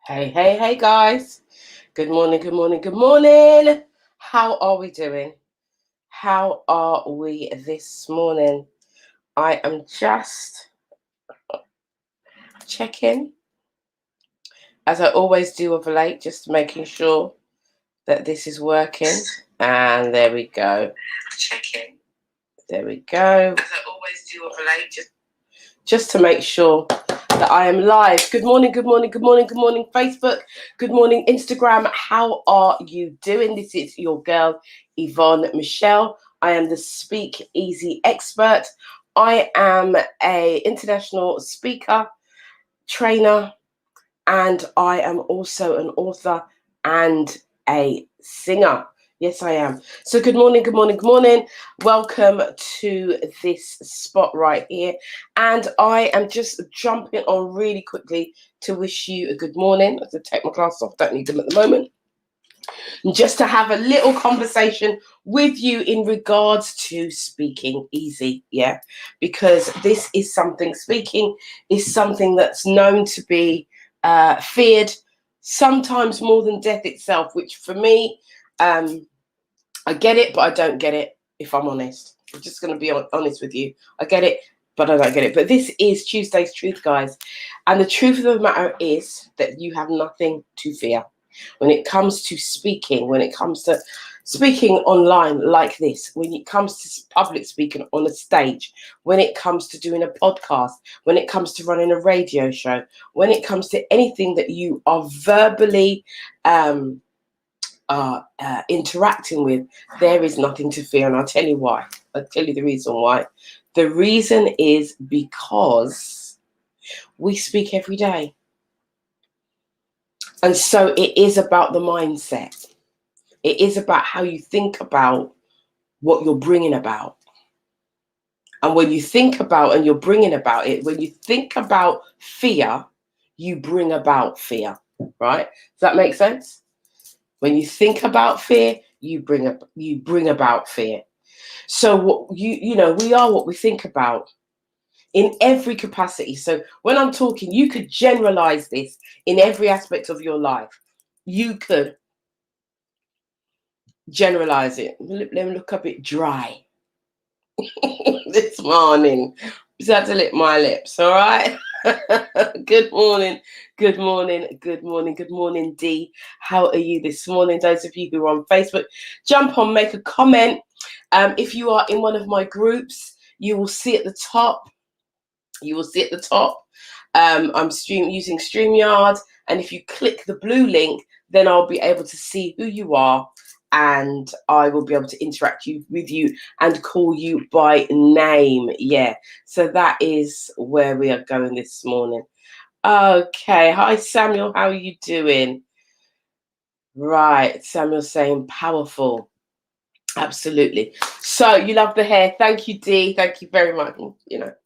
Hey, hey, hey, guys. Good morning, good morning, good morning. How are we doing? How are we this morning? I am just checking, as I always do of late, just making sure that this is working. And there we go. Checking. There we go. As I always do of late, just to make sure that I am live. Good morning, good morning, good morning, good morning, Facebook. Good morning, Instagram. How are you doing? This is your girl, Yvonne Michelle. I am the Speak Easy expert. I am an international speaker, trainer, and I am also an author and a singer. Yes, I am. So good morning, good morning, good morning. Welcome to this spot right here. And I am just jumping on really quickly to wish you a good morning. I have to take my glasses off, don't need them at the moment. And just to have a little conversation with you in regards to speaking easy, yeah? Because this is something, speaking is something that's known to be feared, sometimes more than death itself, which for me, I get it, but I don't get it, if I'm honest. I'm just going to be honest with you. I get it, but I don't get it. But this is Tuesday's Truth, guys. And the truth of the matter is that you have nothing to fear. When it comes to speaking, when it comes to speaking online like this, when it comes to public speaking on a stage, when it comes to doing a podcast, when it comes to running a radio show, when it comes to anything that you are verbally interacting with, there is nothing to fear. And I'll tell you why. I'll tell you the reason why. The reason is because we speak every day. And so it is about the mindset. It is about how you think about what you're bringing about. And when you think about and you're bringing about it, when you think about fear, you bring about fear, right? Does that make sense? When you think about fear, you bring about fear. So what we are what we think about in every capacity. So when I'm talking, you could generalize this in every aspect of your life. You could generalize it. Let me look a bit dry this morning. Just had to lick my lips, all right? Good morning, good morning, good morning, good morning, D. How are you this morning? Those of you who are on Facebook, jump on, make a comment. If you are in one of my groups, you will see at the top. I'm using StreamYard, and if you click the blue link, then I'll be able to see who you are, and I will be able to interact with you and call you by name. Yeah, so that is where we are going this morning. Okay, hi Samuel, how are you doing? Right, Samuel's saying powerful. Absolutely. So you love the hair. Thank you, D. Thank you very much. Bit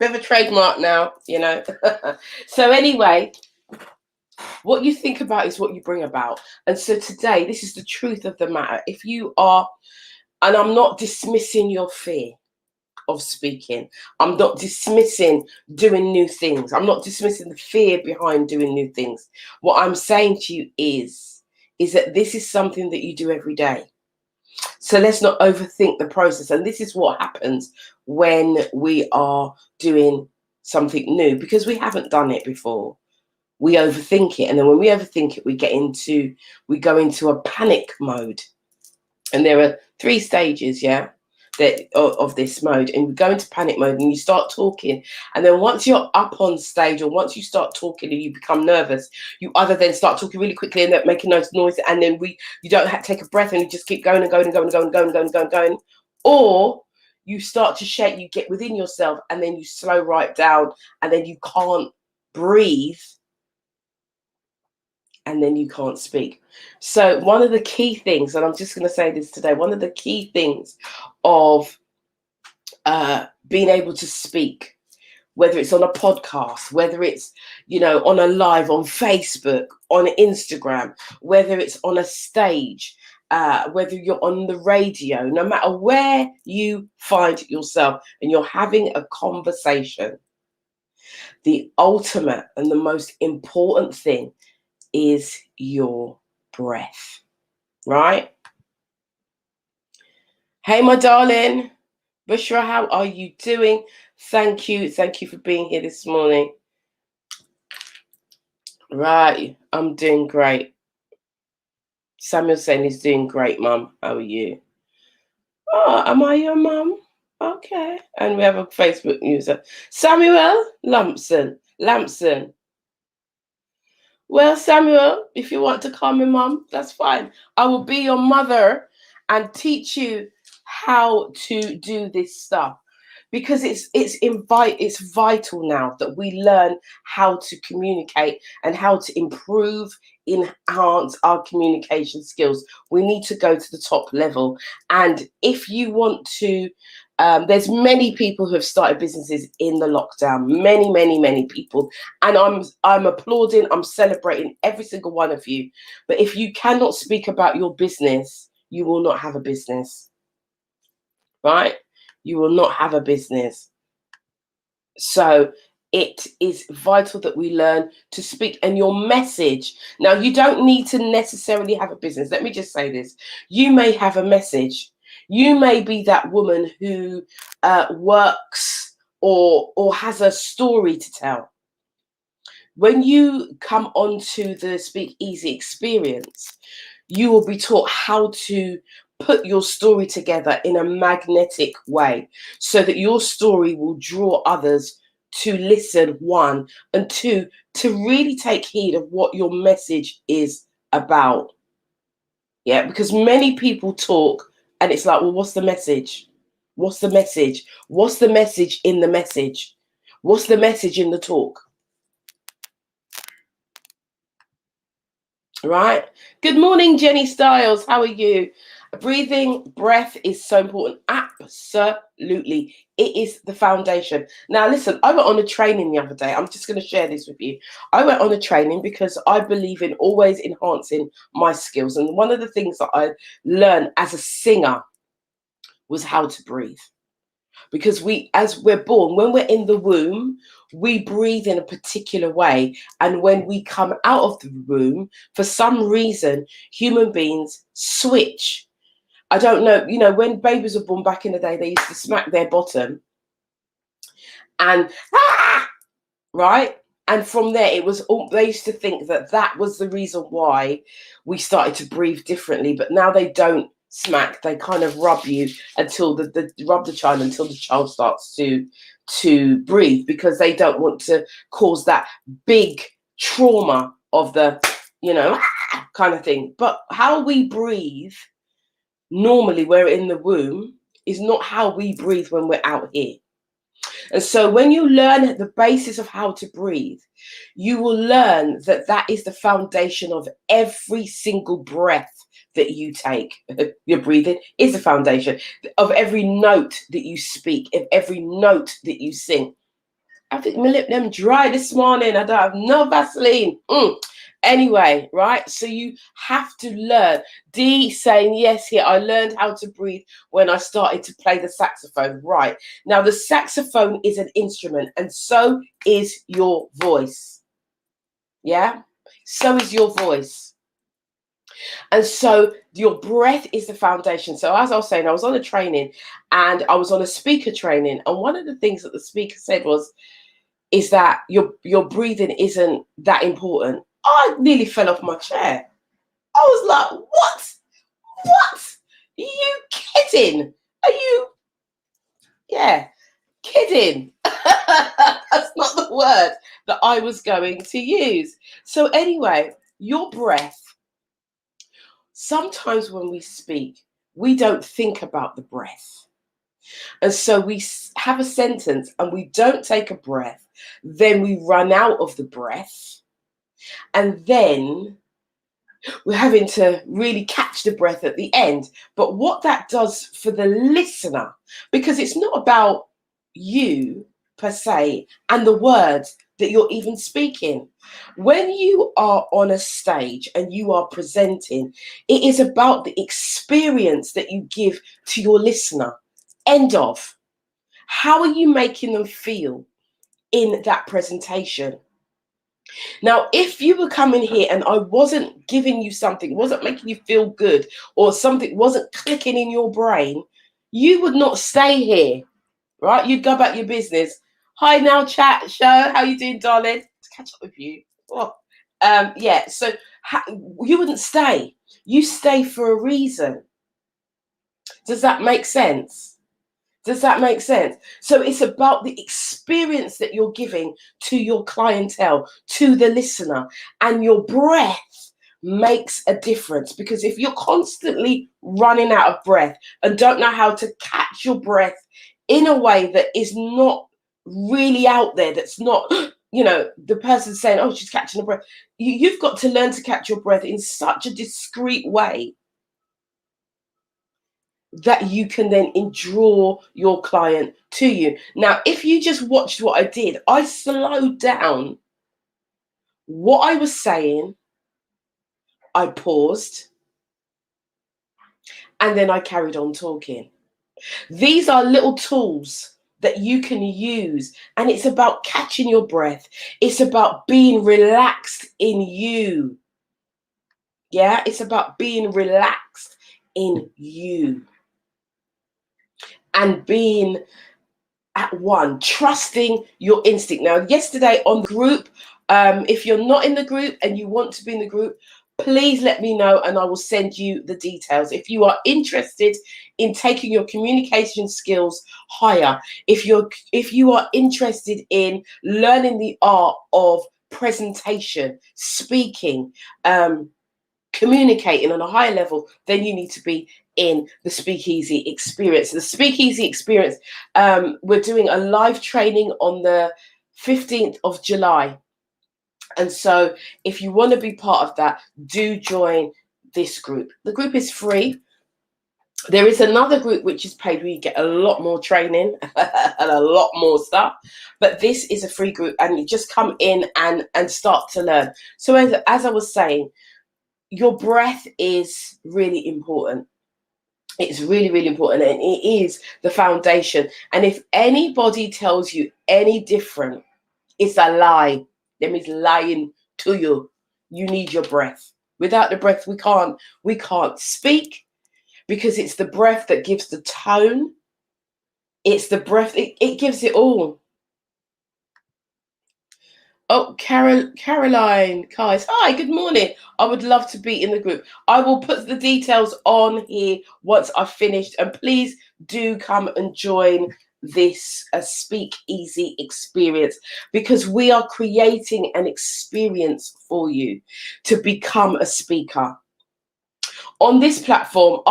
of a trademark now, So anyway, what you think about is what you bring about. And so today, this is the truth of the matter. If you are, and I'm not dismissing your fear of speaking, I'm not dismissing doing new things, I'm not dismissing the fear behind doing new things. What I'm saying to you is that this is something that you do every day. So let's not overthink the process. And this is what happens when we are doing something new, because we haven't done it before. We overthink it. And then when we overthink it, we go into a panic mode. And there are 3 stages, of this mode. And you go into panic mode and you start talking. And then once you're up on stage, or once you start talking and you become nervous, you either then start talking really quickly and making noise, and then you don't have to take a breath and you just keep going and going and going and going and going and going and going and going. Or you start to shake, you get within yourself, and then you slow right down, and then you can't breathe, and then you can't speak. So one of the key things, and I'm just going to say this today, one of the key things of being able to speak, whether it's on a podcast, whether it's, on a live on Facebook, on Instagram, whether it's on a stage, whether you're on the radio, no matter where you find yourself and you're having a conversation, the ultimate and the most important thing is your breath, right? Hey, my darling. Bushra, how are you doing? Thank you. Thank you for being here this morning. Right. I'm doing great. Samuel saying he's doing great, Mum. How are you? Oh, am I your mum? Okay. And we have a Facebook user. Samuel Lampson. Well, Samuel, if you want to call me mum, that's fine. I will be your mother and teach you how to do this stuff, because it's vital now that we learn how to communicate and how to improve, enhance our communication skills. We need to go to the top level. And if you want to, there's many people who have started businesses in the lockdown, many people, and I'm applauding, I'm celebrating every single one of you. But if you cannot speak about your business, you will not have a business, right? You will not have a business. So it is vital that we learn to speak, and your message. Now, you don't need to necessarily have a business. Let me just say this. You may have a message. You may be that woman who works or has a story to tell. When you come onto the Speak Easy experience, you will be taught how to put your story together in a magnetic way so that your story will draw others to listen, one, and two, to really take heed of what your message is about. Yeah, because many people talk and it's like, well, what's the message? What's the message? What's the message in the message? What's the message in the talk? Right. Good morning, Jenny Styles. How are you? Breathing, breath is so important. Absolutely. It is the foundation. Now, listen, I went on a training the other day. I'm just going to share this with you. I went on a training because I believe in always enhancing my skills. And one of the things that I learned as a singer was how to breathe. Because as we're born, when we're in the womb, we breathe in a particular way. And when we come out of the womb, for some reason, human beings switch. I don't know, when babies were born back in the day, they used to smack their bottom and, right? And from there, they used to think that was the reason why we started to breathe differently. But now they don't smack, they kind of rub you until rub the child until the child starts to breathe, because they don't want to cause that big trauma of the kind of thing. But how we breathe normally we're in the womb is not how we breathe when we're out here. And so when you learn the basis of how to breathe, you will learn that is the foundation of every single breath that you take. Your breathing is the foundation of every note that you speak, of every note that you sing. I think my lip them dry this morning. I don't have no Vaseline. Anyway, right? So you have to learn. Dee saying, yes, here, I learned how to breathe when I started to play the saxophone. Right. Now, the saxophone is an instrument, and so is your voice. Yeah? So is your voice. And so your breath is the foundation. So as I was saying, I was on a training and I was on a speaker training. And one of the things that the speaker said is that your breathing isn't that important. I nearly fell off my chair. I was like, what? Are you kidding? Are you? Yeah, kidding. That's not the word that I was going to use. So anyway, your breath. Sometimes when we speak, we don't think about the breath. And so we have a sentence and we don't take a breath. Then we run out of the breath. And then we're having to really catch the breath at the end. But what that does for the listener, because it's not about you per se and the words that you're even speaking. When you are on a stage and you are presenting, it is about the experience that you give to your listener. End of. How are you making them feel in that presentation? Now, if you were coming here and I wasn't giving you something, wasn't making you feel good, or something wasn't clicking in your brain, you would not stay here, right? You'd go about your business. Hi now, chat show. How you doing, darling? To catch up with you. Oh, yeah. So you wouldn't stay. You stay for a reason. Does that make sense? Does that make sense? So it's about the experience that you're giving to your clientele, to the listener, and your breath makes a difference. Because if you're constantly running out of breath and don't know how to catch your breath in a way that is not really out there, that's not, the person saying, oh, she's catching her breath. You've got to learn to catch your breath in such a discreet way that you can then draw your client to you. Now, if you just watched what I did, I slowed down what I was saying, I paused, and then I carried on talking. These are little tools that you can use, and it's about catching your breath. It's about being relaxed in you. Yeah, it's about being relaxed in you and being at one, trusting your instinct. Now, yesterday on the group, if you're not in the group and you want to be in the group, please let me know and I will send you the details. If you are interested in taking your communication skills higher, if you are interested in learning the art of presentation, speaking, communicating on a higher level, then you need to be in the Speakeasy Experience. The Speakeasy Experience, we're doing a live training on the 15th of July. And so if you want to be part of that, do join this group. The group is free. There is another group which is paid where you get a lot more training and a lot more stuff. But this is a free group and you just come in and start to learn. So as I was saying, your breath is really important. It's really, really important, and it is the foundation. And if anybody tells you any different, it's a lie. Them is lying to you. You need your breath. Without the breath, we can't speak, because it's the breath that gives the tone. It's the breath. It gives it all. Oh, Caroline Kais. Hi, good morning. I would love to be in the group. I will put the details on here once I've finished. And please do come and join this Speakeasy Experience, because we are creating an experience for you to become a speaker. On this platform,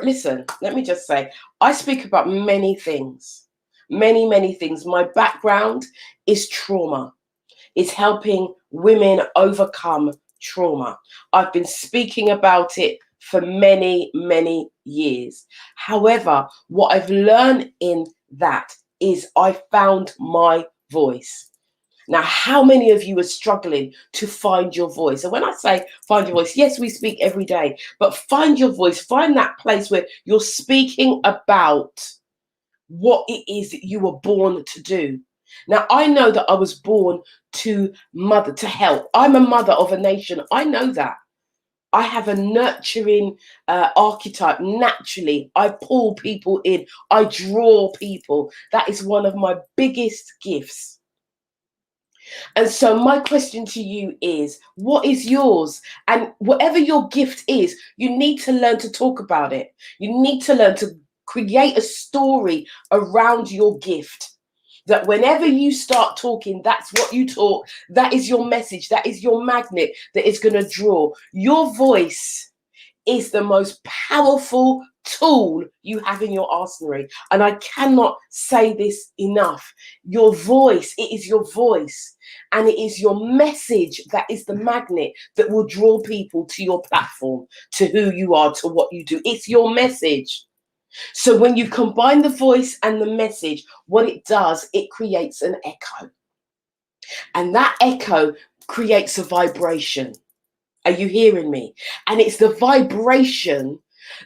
listen, let me just say, I speak about many things, many things. My background is trauma. Is helping women overcome trauma. I've been speaking about it for many years. However, what I've learned in that is I found my voice. Now, how many of you are struggling to find your voice? And when I say find your voice, yes, we speak every day, but find your voice, find that place where you're speaking about what it is that you were born to do. Now, I know that I was born to help. I'm a mother of a nation. I know that. I have a nurturing archetype. Naturally, I pull people in. I draw people. That is one of my biggest gifts. And so my question to you is, what is yours? And whatever your gift is, you need to learn to talk about it. You need to learn to create a story around your gift. That whenever you start talking, that's what you talk. That is your message. That is your magnet that is going to draw. Your voice is the most powerful tool you have in your arsenal. And I cannot say this enough. Your voice, it is your voice. And it is your message that is the magnet that will draw people to your platform, to who you are, to what you do. It's your message. So when you combine the voice and the message, what it does, it creates an echo. And that echo creates a vibration. Are you hearing me? And it's the vibration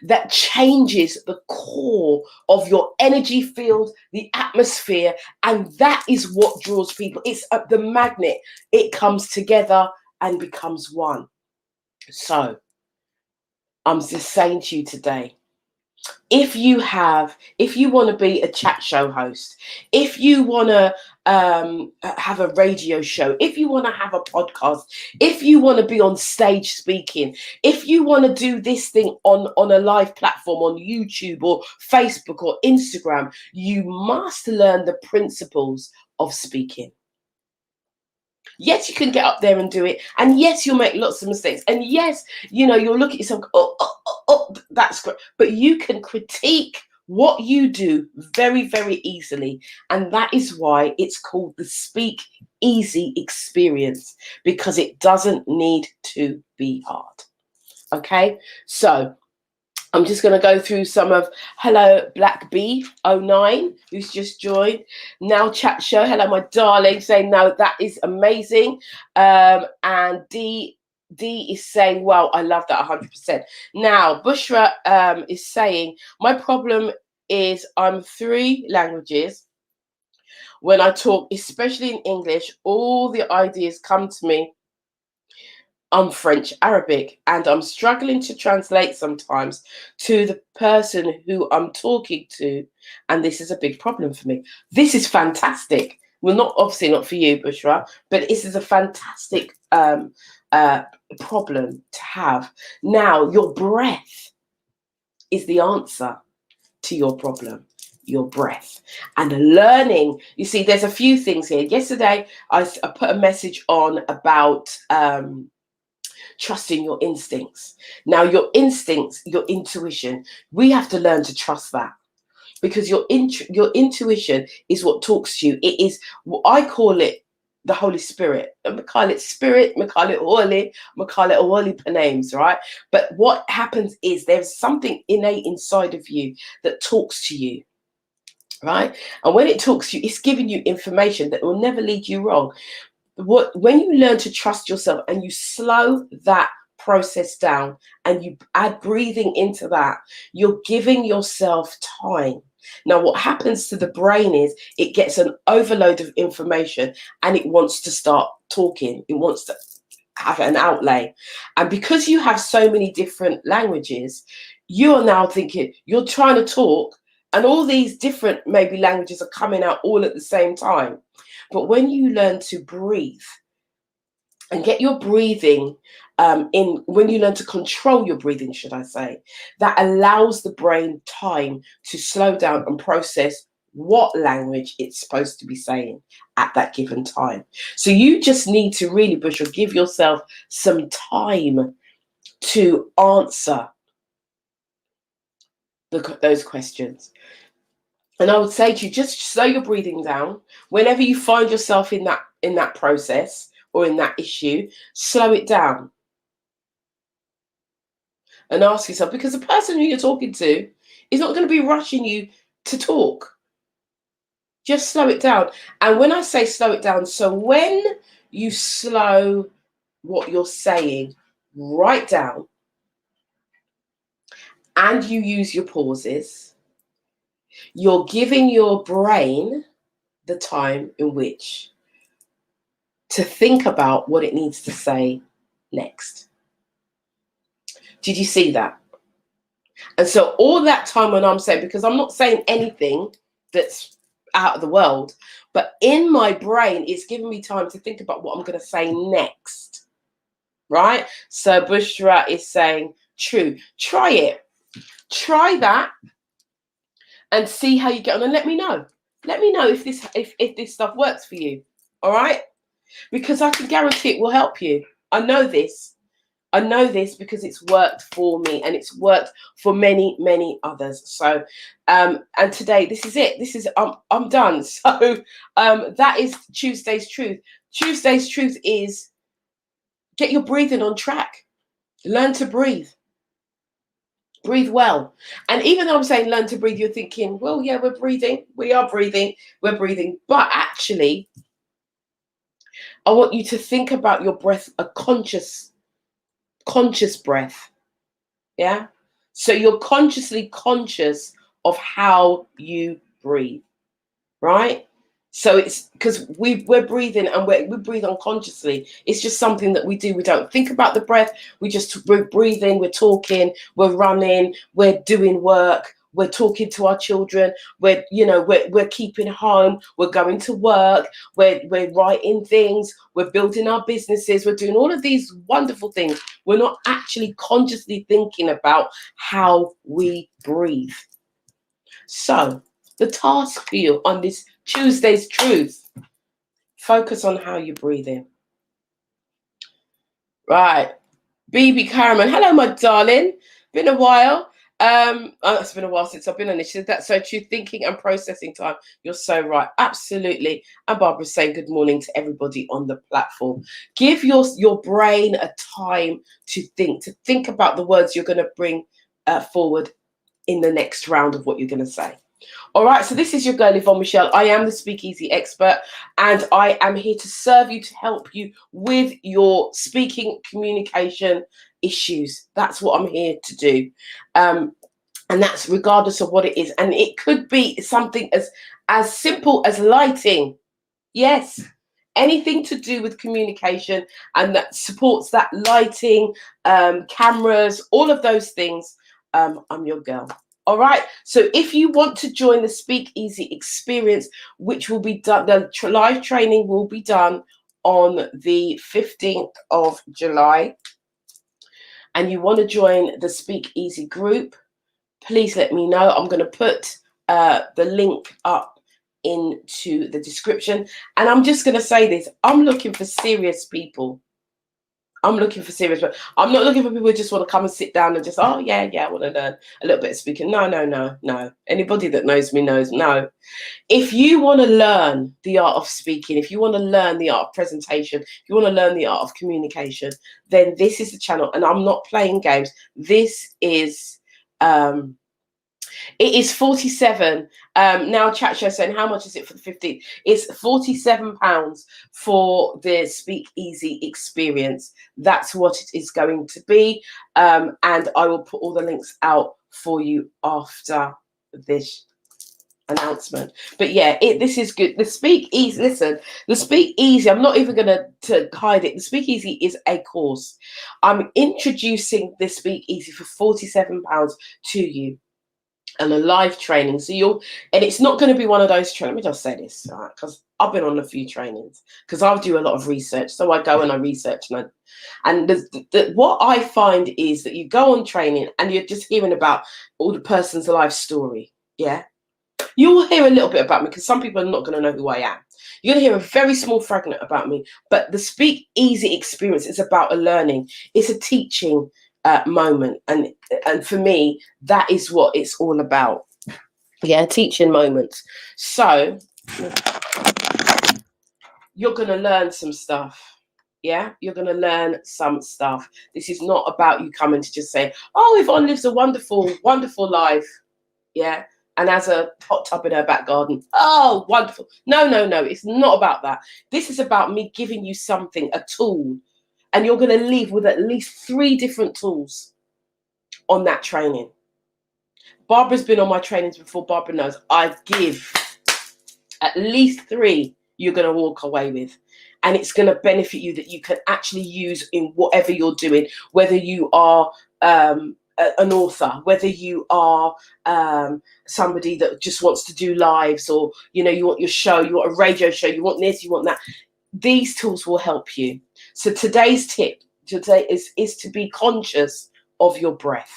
that changes the core of your energy field, the atmosphere, and that is what draws people. It's the magnet. It comes together and becomes one. So I'm just saying to you today, if you want to be a chat show host, if you want to have a radio show, if you want to have a podcast, if you want to be on stage speaking, if you want to do this thing on a live platform on YouTube or Facebook or Instagram, you must learn the principles of speaking. Yes, you can get up there and do it. And yes, you'll make lots of mistakes. And yes, you'll look at yourself, that's great. But you can critique what you do very, very easily. And that is why it's called the Speak Easy experience, because it doesn't need to be hard. Okay, so I'm just going to go through some of hello Black B09 who's just joined. Now chat show, hello my darling, saying no, that is amazing. And D is saying, wow, I love that 100%. Now Bushra is saying, my problem is I'm 3 languages. When I talk, especially in English, all the ideas come to me. I'm French Arabic, and I'm struggling to translate sometimes to the person who I'm talking to, and this is a big problem for me. This is fantastic. Well, obviously not for you, Bushra, but this is a fantastic problem to have. Now, your breath is the answer to your problem. Your breath and learning. You see, there's a few things here. Yesterday, I put a message on about trusting your instincts. Now, your instincts, your intuition, we have to learn to trust that, because your intuition is what talks to you. It is what I call it, the Holy Spirit. And we call it spirit, we call it holy, we call it all names, right? But what happens is there's something innate inside of you that talks to you, right? And when it talks to you, it's giving you information that will never lead you wrong. When you learn to trust yourself and you slow that process down and you add breathing into that, you're giving yourself time. Now, what happens to the brain is it gets an overload of information and it wants to start talking. It wants to have an outlay. And because you have so many different languages, you are now thinking, you're trying to talk, and all these different maybe languages are coming out all at the same time. But when you learn to breathe and get your breathing when you learn to control your breathing, should I say, that allows the brain time to slow down and process what language it's supposed to be saying at that given time. So you just need to really, Bushra, give yourself some time to answer those questions. And I would say to you, just slow your breathing down. Whenever you find yourself in that process or in that issue, slow it down. And ask yourself, because the person who you're talking to is not going to be rushing you to talk. Just slow it down. And when I say slow it down, so when you slow what you're saying right down and you use your pauses, you're giving your brain the time in which to think about what it needs to say next. Did you see that? And so all that time when I'm saying, because I'm not saying anything that's out of the world, but in my brain, it's giving me time to think about what I'm going to say next. Right? So Bushra is saying, true. Try it. Try that and see how you get on, and let me know. Let me know if this stuff works for you. All right? Because I can guarantee it will help you. I know this. I know this because it's worked for me and it's worked for many, many others. So, and today, this is it. This is, I'm done. So that is Tuesday's Truth. Tuesday's Truth is get your breathing on track. Learn to breathe. Breathe well. And even though I'm saying learn to breathe, you're thinking, well, yeah, we're breathing. We are breathing. We're breathing. But actually, I want you to think about your breath, a conscious breath. Yeah. So you're consciously conscious of how you breathe, right? So it's because we're breathing and we breathe unconsciously. It's just something that we do. We don't think about the breath. We're breathing, we're talking, we're running, we're doing work, we're talking to our children, we're keeping home, we're going to work, we're writing things, we're building our businesses, we're doing all of these wonderful things. We're not actually consciously thinking about how we breathe. So the task for you on this Tuesday's Truth, focus on how you're breathing. Right. BB Caraman, hello, my darling. Been a while. It's been a while since I've been on this. She said, that's so true. Thinking and processing time. You're so right. Absolutely. And Barbara's saying good morning to everybody on the platform. Give your brain a time to think about the words you're going to bring forward in the next round of what you're going to say. All right, so this is your girl, Yvonne Michelle. I am the Speakeasy expert, and I am here to serve you, to help you with your speaking communication issues. That's what I'm here to do. And that's regardless of what it is. And it could be something as simple as lighting. Yes, anything to do with communication and that supports that lighting, cameras, all of those things. I'm your girl. All right. So if you want to join the Speakeasy experience, which will be done, the live training will be done on the 15th of July, and you want to join the Speakeasy group, please let me know. I'm going to put the link up into the description. And I'm just going to say this. I'm looking for serious people. I'm looking for serious people. I'm not looking for people who just want to come and sit down and just, oh, yeah, I want to learn a little bit of speaking. No. Anybody that knows me knows, no. If you want to learn the art of speaking, if you want to learn the art of presentation, if you want to learn the art of communication, then this is the channel. And I'm not playing games. This is... it is 47. Now chat show saying, how much is it for the 15th? It's £47 for the Speakeasy experience. That's what it is going to be. And I will put all the links out for you after this announcement. But yeah, this is good. The Speakeasy, listen, the Speakeasy, I'm not even going to hide it. The Speakeasy is a course. I'm introducing the Speakeasy for £47 to you. And a live training, and it's not going to be one of those trainings. Let me just say this, right? Because I've been on a few trainings, because I do a lot of research. So I go and I research, and what I find is that you go on training and you're just hearing about all the person's life story. Yeah, you will hear a little bit about me, because some people are not going to know who I am. You're going to hear a very small fragment about me, but the Speakeasy experience is about a learning. It's a teaching moment, and for me, that is what it's all about. Yeah, teaching moments. So you're going to learn some stuff. Yeah, you're going to learn some stuff. This is not about you coming to just say, oh, Yvonne lives a wonderful life. Yeah, and has a hot tub in her back garden. Oh, wonderful. No, it's not about that. This is about me giving you something, a tool, and you're going to leave with at least 3 different tools on that training. Barbara's been on my trainings before. Barbara knows I give at least 3 you're going to walk away with, and it's going to benefit you, that you can actually use in whatever you're doing, whether you are an author, whether you are somebody that just wants to do lives, or you want your show, you want a radio show, you want this, you want that. These tools will help you. So today's tip is to be conscious of your breath.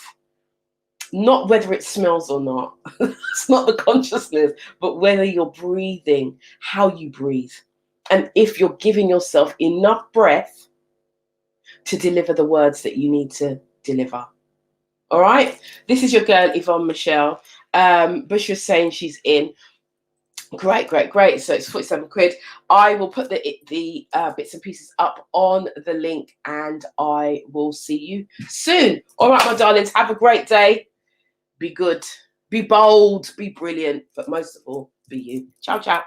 Not whether it smells or not. It's not the consciousness, but whether you're breathing, how you breathe, and if you're giving yourself enough breath to deliver the words that you need to deliver. All right. This is your girl, Yvonne Michelle. Bush was saying she's in. Great. So it's 47 quid. I will put the bits and pieces up on the link, and I will see you soon. All right, my darlings, have a great day. Be good, be bold, be brilliant, but most of all, be you. Ciao.